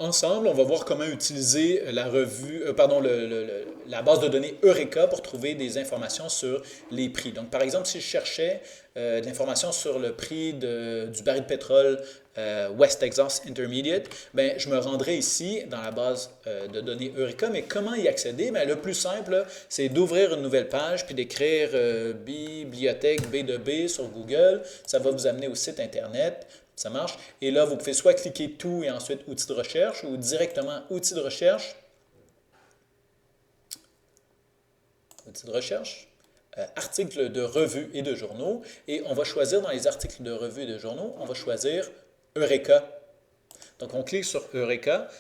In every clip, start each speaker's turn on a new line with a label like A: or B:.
A: Ensemble, on va voir comment utiliser la revue, la base de données Eureka pour trouver des informations sur les prix. Donc, par exemple, si je cherchais de l'information sur le prix du baril de pétrole West Texas Intermediate, ben, je me rendrai ici dans la base de données Eureka. Mais comment y accéder? Ben, le plus simple, c'est d'ouvrir une nouvelle page puis d'écrire bibliothèque B2B sur Google. Ça va vous amener au site Internet. Ça marche. Et là, vous pouvez soit cliquer tout et ensuite outils de recherche ou directement outils de recherche, articles de revues et de journaux. Et on va choisir dans les articles de revues et de journaux, on va choisir Eureka. Donc, on clique sur Eureka.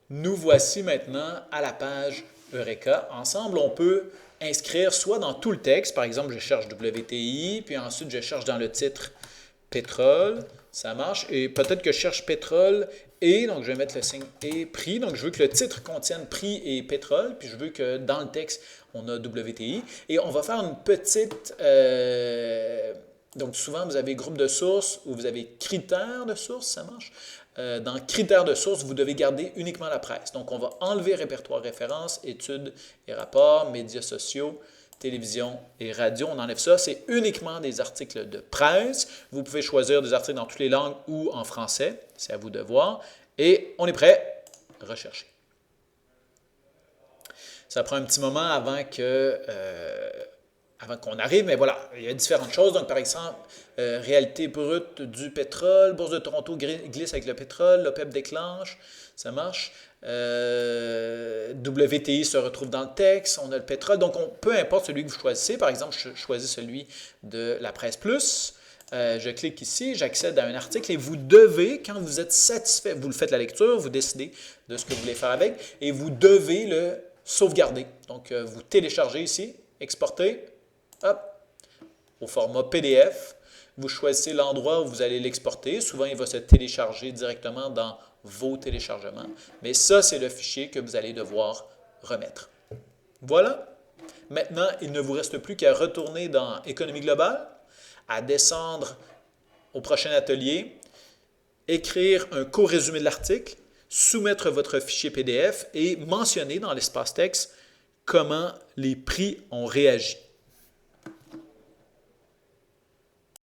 A: Nous voici maintenant à la page Eureka. Ensemble, on peut inscrire soit dans tout le texte, par exemple, je cherche WTI, puis ensuite je cherche dans le titre pétrole, ça marche. Et peut-être que je cherche pétrole et, donc je vais mettre le signe et prix. Donc je veux que le titre contienne prix et pétrole, puis je veux que dans le texte, on a WTI. Et on va faire une petite... donc souvent, vous avez groupe de sources ou vous avez critères de sources, ça marche. Dans critères de sources, vous devez garder uniquement la presse. Donc on va enlever répertoire références, études et rapports, médias sociaux, télévision et radio, on enlève ça. C'est uniquement des articles de presse. Vous pouvez choisir des articles dans toutes les langues ou en français. C'est à vous de voir. Et on est prêt. Rechercher. Ça prend un petit moment avant qu'on arrive, mais voilà, il y a différentes choses. Donc, par exemple, réalité brute du pétrole, Bourse de Toronto glisse avec le pétrole, l'OPEP déclenche, ça marche. WTI se retrouve dans le texte, on a le pétrole. Donc, peu importe celui que vous choisissez. Par exemple, je choisis celui de la Presse Plus. Je clique ici, j'accède à un article et vous devez, quand vous êtes satisfait, vous le faites la lecture, vous décidez de ce que vous voulez faire avec et vous devez le sauvegarder. Donc, vous téléchargez ici, exportez, hop, au format PDF. Vous choisissez l'endroit où vous allez l'exporter. Souvent, il va se télécharger directement dans vos téléchargements. Mais ça, c'est le fichier que vous allez devoir remettre. Voilà. Maintenant, il ne vous reste plus qu'à retourner dans Économie globale, à descendre au prochain atelier, écrire un court résumé de l'article, soumettre votre fichier PDF et mentionner dans l'espace texte comment les prix ont réagi.